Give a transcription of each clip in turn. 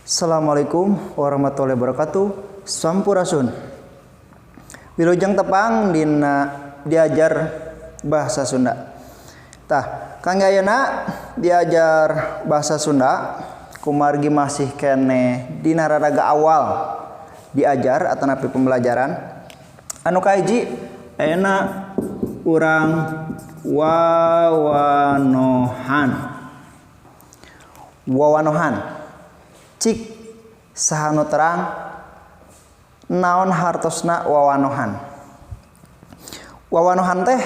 Assalamualaikum warahmatullahi wabarakatuh. Sampurasun. Wilujeng tepang dina diajar bahasa Sunda. Tah, kangge ayeuna diajar bahasa Sunda kumargi masih kene dina raraga awal diajar atau napi pembelajaran. Anu kahiji ayeuna urang wawanohan. Cik sahanu terang naon hartosna wawanohan. Wawanohan teh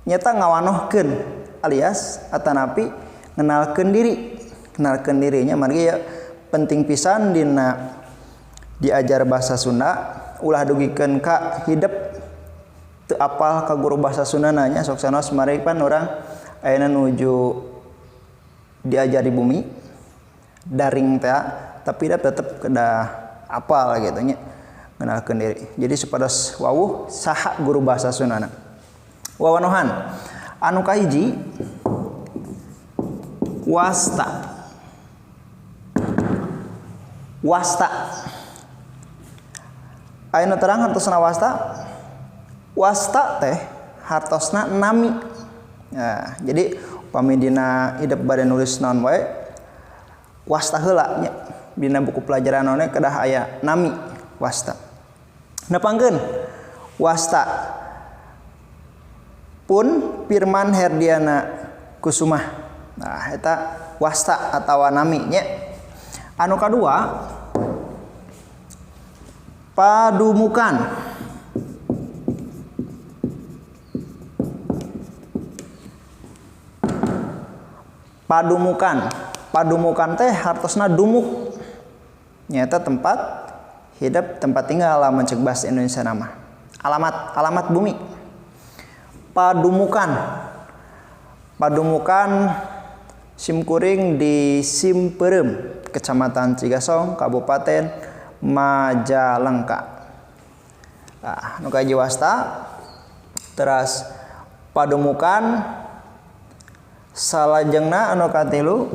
nyata ngawanohkeun alias atanapi ngenalkeun diri. Kenalkeun dirinya margi ya penting pisan dina diajar bahasa Sunda ulah dugikeun ka hidup teu apal ka guru bahasa Sunda nanya sok sanos mari pan urang ayeuna nuju diajar di bumi daring teh tapi tetep kedah apal gitu nya ngenalkeun diri. Jadi supados wawuh saha guru bahasa Sundana. Wawanohan anu kahiji wasta. Wasta ayeuna terang hartosna wasta. Wasta teh hartosna nami. Nah, jadi upami dina hidup bade nulis naon wae wasta heula nya dina buku pelajaran naon kedah aya nami wasta. Nepangkeun wasta pun Firman Herdiana Kusumah. Nah eta wasta atawa nami nya. Anu kadua padumukan. Padumukan teh hartosna dumuk. Nyata tempat hidup, tempat tinggal lamun ceuk bahasa Indonesia nama. Alamat bumi. Padumukan simkuring di Simpeureum, Kecamatan Cigasong, Kabupaten Majalengka. Nah, nu kahiji wasta. Teras padumukan salajengna anu katilu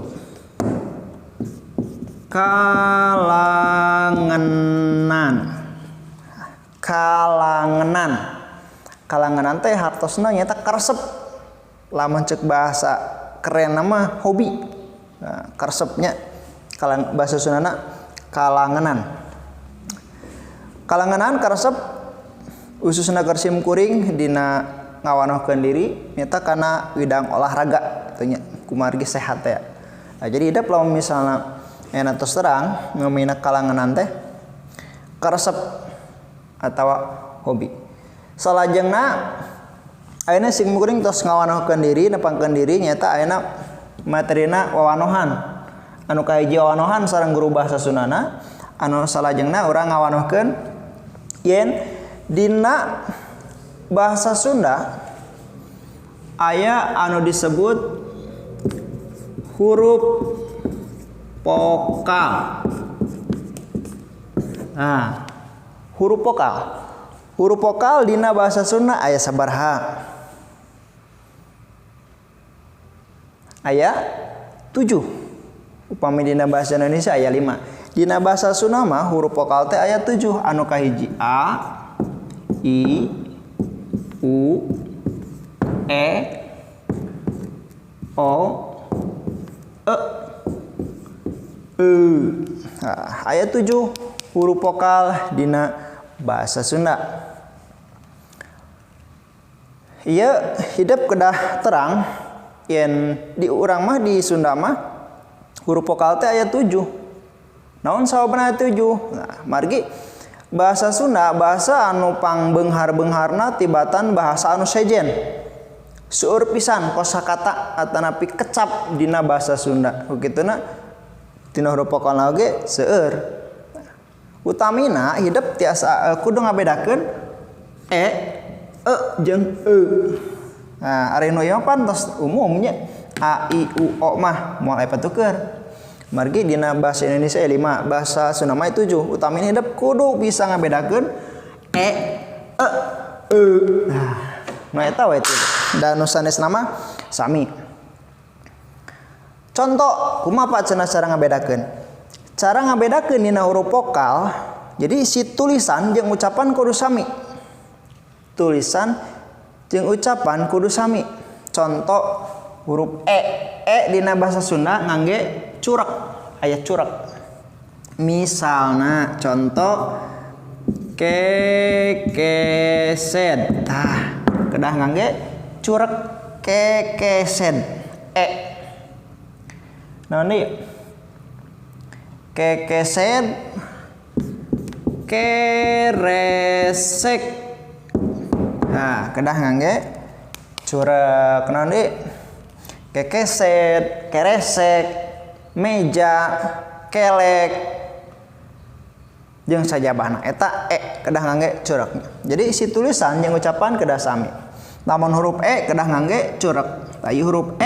kalanganan teh hartosna nyata karesep lamun ceuk bahasa keren nama hobi. Nah, karesepnya bahasa Sundana kalanganan karesep ususna keur simkuring dina ngawanohkeun diri nyata kana widang olahraga teh nya kumargi sehat ya. Nah, jadi hidup lamun misalna ena tos terang ngamina kalanganan teh karesep atawa hobi. Salajengna ayeuna simkuring tos ngawanohkeun diri nepangkeun diri nyata ayeuna materina wawanohan. Anu kahiji wawanohan sareng guru bahasa Sundana, anu salajengna urang ngawanohkeun yen dina bahasa Sunda aya anu disebut huruf vokal. Nah, huruf vokal dina bahasa Sunda aya sabaraha? Aya 7. Upami dina bahasa Indonesia aya 5. Dina bahasa Sunda mah huruf vokal teh aya 7. Anu kahiji A, I, U, E, O, E. Nah, aya 7 huruf vokal dina bahasa Sunda. Ieu hidup kedah terang yen di urang mah di Sunda mah huruf vokal teh aya 7. Naon sababna 7? Nah, margi bahasa Sunda bahasa anu pangbeunghar-beungharna tibatan bahasa anu sejen. Seueur pisan kosakata atanapi kecap dina bahasa Sunda. Kukituna tina huruf vokalna oge seueur. Utamina hidup tiasa kudu ngabedakeun e jeung e. Nah, ari nu ieu pan tos umumnya a i u o mah moal aya patukeun. Margi dina bahasa Indonesia 5, bahasa Sunda mah 7. Utamina hidup kudu bisa ngabedakeun e Nah, eta we itu. Dan nu sanes nama sami. Contoh kumaha cenah cara ngabedakeun? Cara ngabedakeun dina huruf vokal, jadi si tulisan jeung ucapan kudu sami. Tulisan jeung ucapan kudu sami. Contoh huruf e dina bahasa Sunda ngangge curek, aya curek. Misalna contoh kekesed. Tah, kedah ngangge curek kekesed. Naon deui? Kekesed keresek. Nah, kedah ngangge curek. Naon deui? Kekesed, keresek, meja, kelek, jeung sajabahna eta kedah ngangge curek. Jadi si tulisan jeung ucapan kedah sami. Lamun huruf kedah ngangge curek. Tah ieu huruf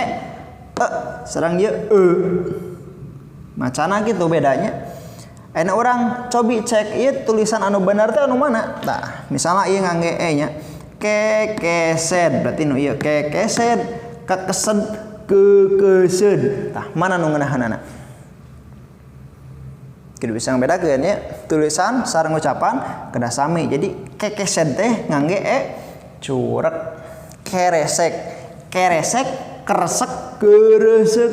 sareng ieu macana gitu bedanya. Ayeuna urang cobi cek ieu tulisan anu bener teh anu mana? Tah, misalnya ieu ngangge nya kekesed, berarti nu ieu kekesed, kekesed, kekesed. Tah, mana nu ngeunaheunana? Kita bisa ngebedakeun ya, tulisan sareng ucapan kedah sami. Jadi kekesed teh ngangge curek, keresek, keresek, keresek, keresek.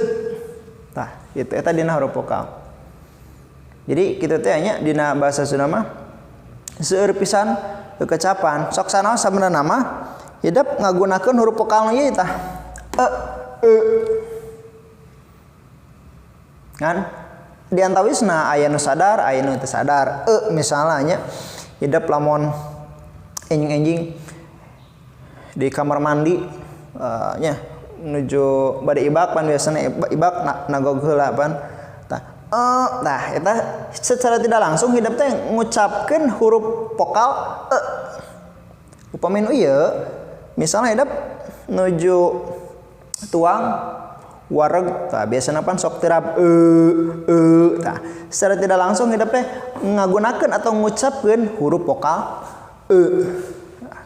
Tah, itu eta dina huruf vokal. Jadi kitu teh nya dina bahasa Sunda mah seueur pisan kecapan. Sok sanaos sabenerna mah hidup ngagunakeun huruf vokal nu ieu tah. Kan di antawisna aya nu sadar, aya nu teu sadar. Misalnya nya hidup lamun enjing-enjing di kamar mandi nya menuju bade ibak pan biasana ibak nagog heula pan. Tah eta secara tidak langsung hidup teh ngucapkeun huruf vokal upami nu ieu misalnya hidup nuju tuang wareg, tah biasana pan sok tirab tah secara tidak langsung hidup teh ngagunakeun atau ngucapkeun huruf vokal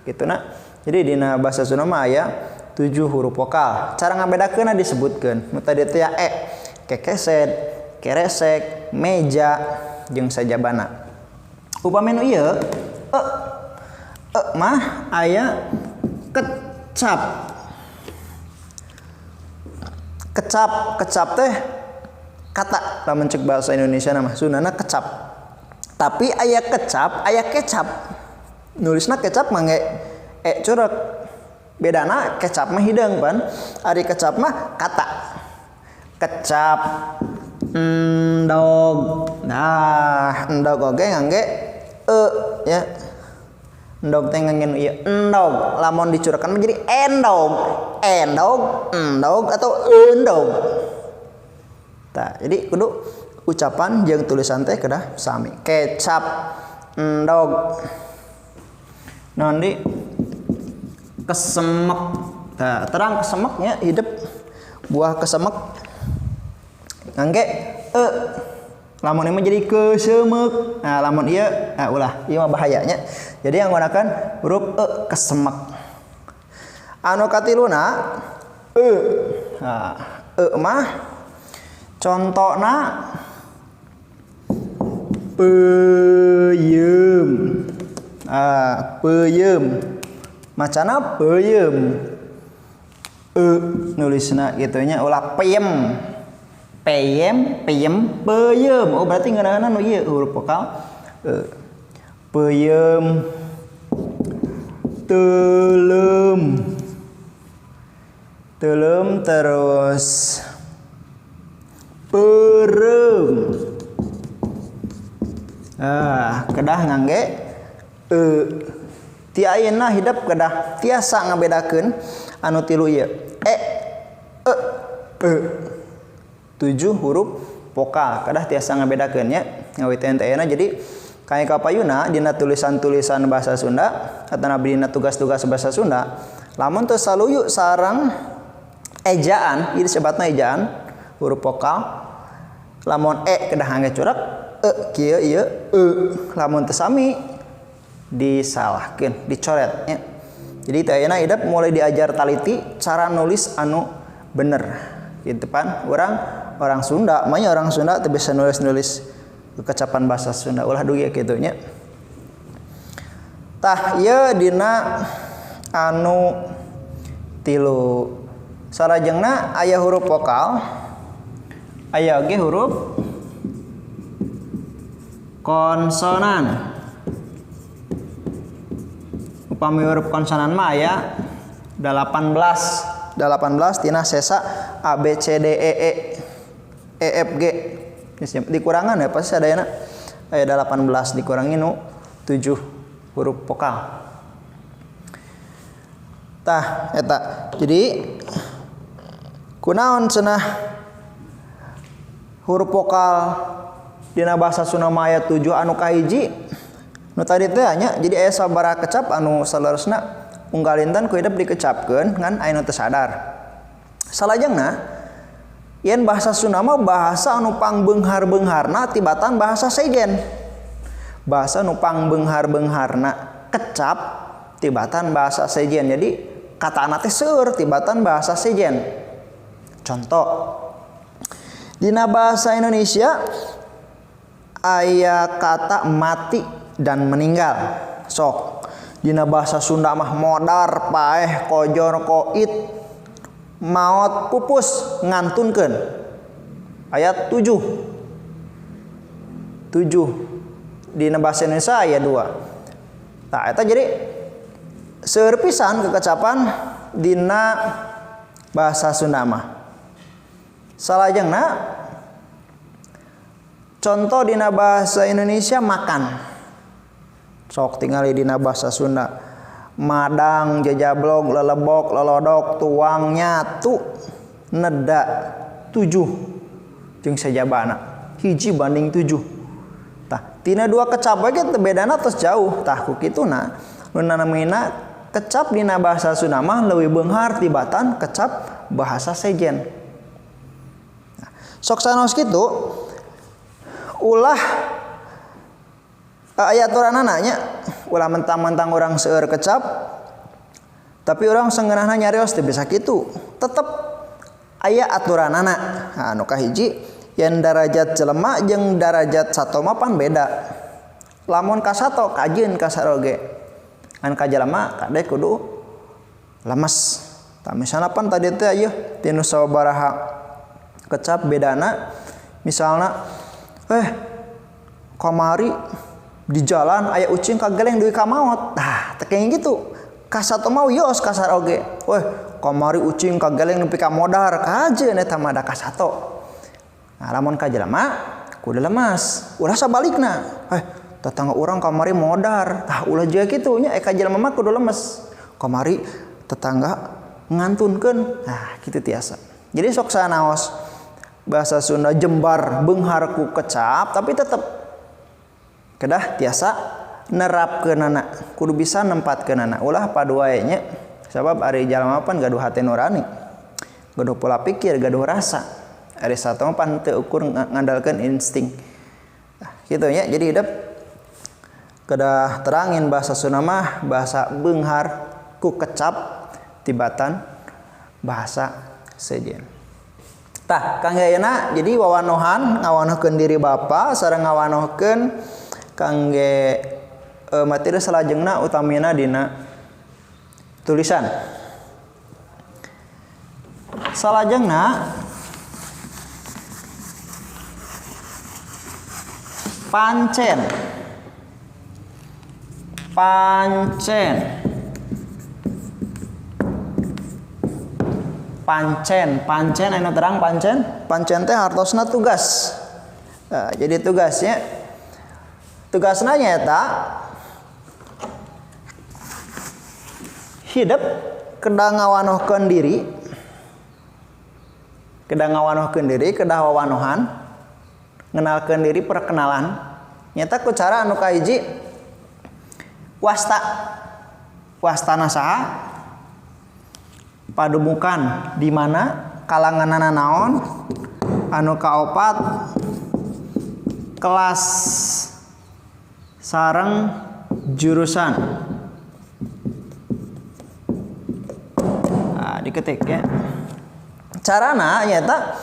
kituna. Jadi dina bahasa Sunda mah aya 7 huruf vokal. Cara ngabedakeunna disebutkeun. Nu tadi teh kekesed, keresek, meja, jeung sajabana. Upami nu ieu mah aya kecap. Kecap teh kata lamun ceuk bahasa Indonesia mah Sundana kecap. Tapi aya kecap, aya kecap. Nulisna kecap mah ge curek. Bedana kecap mah hideung pan. Ari kecap mah kata. Kecap endog. Nah, endog oge ngangge ya. Endog teh ngangge nu ieu endog. Lamun dicurekan menjadi endog. Endog atau endog. Tah, jadi kudu ucapan jeung tulisan teh kedah sami. Kecap, endog. Naon di kesemek. Tah, terang kesemeknya hidup buah kesemek ngangge lamun ieu jadi kesemek. Nah, lamun ieu ulah ieu mah bahayanya. Jadi yang menggunakan huruf kesemek. Anu katiluna nah, mah contona peuyeum. Peuyeum. Macana peuyeum. Nulisna kitu nya ulah peyem. Peyem, peuyeum. Oh berarti ngeunaheunna nu ieu huruf vokal peuyeum. Teuleum terus peureum. Kedah ngangge ti ayeuna hidup kedah tiasa ngabedakeun anu tilu ieu 7 huruf vokal kedah tiasa ngabedakeun nya ngawiteun teh ayeuna. Jadi kayak kapayuna dina tulisan-tulisan bahasa Sunda atau dina tugas-tugas bahasa Sunda lamun teu saluyu sareng ejaan ieu disebutna ejaan huruf vokal. Lamun kedah ngangge curek kieu ieu lamun teu sami disalahkeun dicoret nya. Jadi teh ayeuna hidup mulai diajar taliti cara nulis anu bener. Kitu pan orang Sunda, manya orang Sunda teu bisa nulis kecapan bahasa Sunda ulah dugi kitu nya. Tah ieu dina anu tilu. Salajengna aya huruf vokal, aya oge huruf konsonan. Upami huruf konsonan mah aya 18 tina sesa A B C D E F G. Dikurangan ya pasti sadayana aya 18 dikurangi nu 7 huruf vokal. Tah eta. Jadi kunaon cenah huruf vokal dina bahasa Sunda aya 7 anu kahiji nu tadi teh nya jadi aya sabaraha kecap anu salerosna unggalintan ku hidup dikecapkeun ngan aya nu teu sadar. Salajengna yen bahasa Sunda mah bahasa anu pangbeunghar-beungharna tibatan bahasa sejen. Bahasa anu pangbeunghar-beungharna kecap tibatan bahasa sejen. Jadi kata teh seueur tibatan bahasa sejen. Contoh dina bahasa Indonesia aya kata mati dan meninggal. Sok dina bahasa Sunda mah modar, paeh, kojor, koit, maot, pupus ngantunkeun. Ayat 7 dina bahasa Indonesia aya 2. Tah eta jadi seueur pisan kekecapan dina bahasa Sunda mah. Salajengna contoh dina bahasa Indonesia makan. Sok tingali dina bahasa Sunda. Madang, jajablog, lelebok, lelodok, tuang, nyatu, neda 7 jeung sajabana. Hiji banding 7. Tah, tina 2 kecap we teh bedana tos jauh. Tah ku kituna nu namina kecap dina bahasa Sunda mah leuwih beunghar tibatan kecap bahasa sejen. Nah, sok sanos kitu ulah aya aturanana nya ulah mentang-mentang urang seueur kecap tapi urang seungeunahna nyarios teh bisa kitu. Tetep aya aturanana. Nah, anu kahiji yen darajat jelema jeung darajat sato mah pan beda. Lamun ka sato kajieun ka saroge. An ka jalema kade kudu lemes. Tah misalna pan tadi teh aya tinu sabaraha kecap bedana misalna kamari di jalan aya ucing kageleng duwi ka maot. Tah teh kaya gitu. Ka sato mah wios kasar oge. Kamari ucing kageleng nepi ka modar kajeun eta mah da ka sato. Nah lamun ka jalema kudu lemes. Ulah sabalikna. Tetangga orang kamari modar, tah ulah jeung kitu nya ka jelema mah kudu lemes. Kamari tetangga ngantunkeun. Nah, kitu tiasa. Jadi sok sanaos bahasa Sunda jembar beunghar ku kecap tapi tetep kedah tiasa nerapkeunana. Kudu bisa nempatkeunana. Ulah padu wae nya. Sabab ari jalema pan gaduh hate nurani. Gaduh pola pikir, gaduh rasa. Ari sato mah pan teu ukur ngandalkeun insting. Nah, kitu nya. Jadi hidup kedah terangin bahasa Sunda mah bahasa beunghar ku kecap tibatan bahasa sejen. Tah kangge ayeuna jadi wawanohan ngawanohkeun diri Bapa sareng ngawanohkeun kangge materi salajengna utamina dina tulisan. Salajengna pancen anu terang pancen teh hartosna tugas. Nah, jadi tugasna nyaeta hidup kedah ngawanohkeun diri kedah wawanohan ngenalkeun diri perkenalan nyata ku cara anu kahiji wastana saha padumukan di mana kalanganana naon anu kaopat kelas sareng jurusan. Nah, diketik ya carana nyata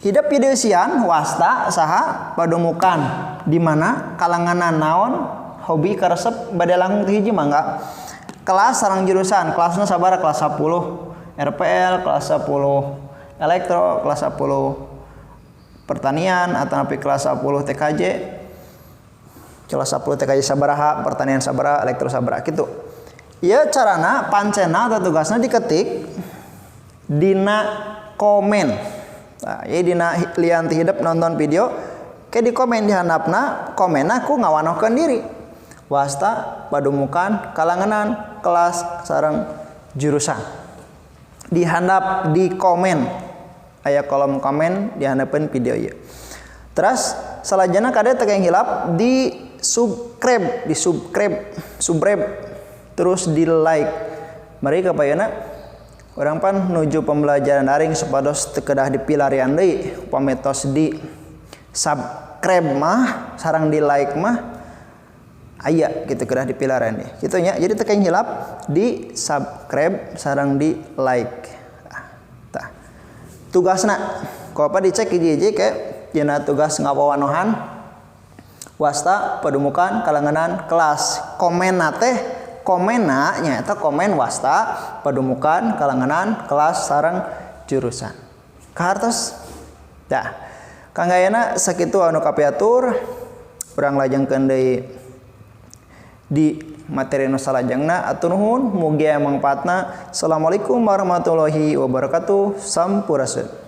hidup pideusian wasta saha padumukan di mana kalanganan naon hobi karesep bade langkung ti hiji mangga kelas sareng jurusan kelasna sabaraha kelas 10 RPL kelas 10 elektro kelas 10 pertanian atau napi kelas 10 TKJ kelas 10 TKJ sabaraha pertanian sabaraha elektro sabaraha kitu. Ieu carana pancena atau tugasna diketik dina komen. Nah, ieu dina lian ti hidup nonton video ke di komen di handapna komenna ku ngawanohkeun diri. Wasta padumukan kalanganan kelas sareng jurusan. Di handap di komen aya kolom komen di handapeun video ieu. Terus salajana kade teu hilap di subscribe terus di like. Mari kapayeuna urang pan nuju pembelajaran daring supados teu kedah dipilarian deui pametos di subscribe mah sareng di like mah aya gitu kedah dipilarian deui. Kitu nya. Jadi teu hilap di subscribe sareng di like. Tah. Tugasna ku apa dicek hiji-hiji ke dina tugas ngawawanohan wasta padumukan kalanganan kelas. Komenna teh komenna nyaeta komen wasta padumukan kalanganan kelas sareng jurusan. Kahartos dah kangayana sakitu anu kapiatur urang lajengkeun deui di materi nu salajengna atur nuhun mugi aya mangpaatna. Assalamualaikum warahmatullahi wabarakatuh. Sampurasun.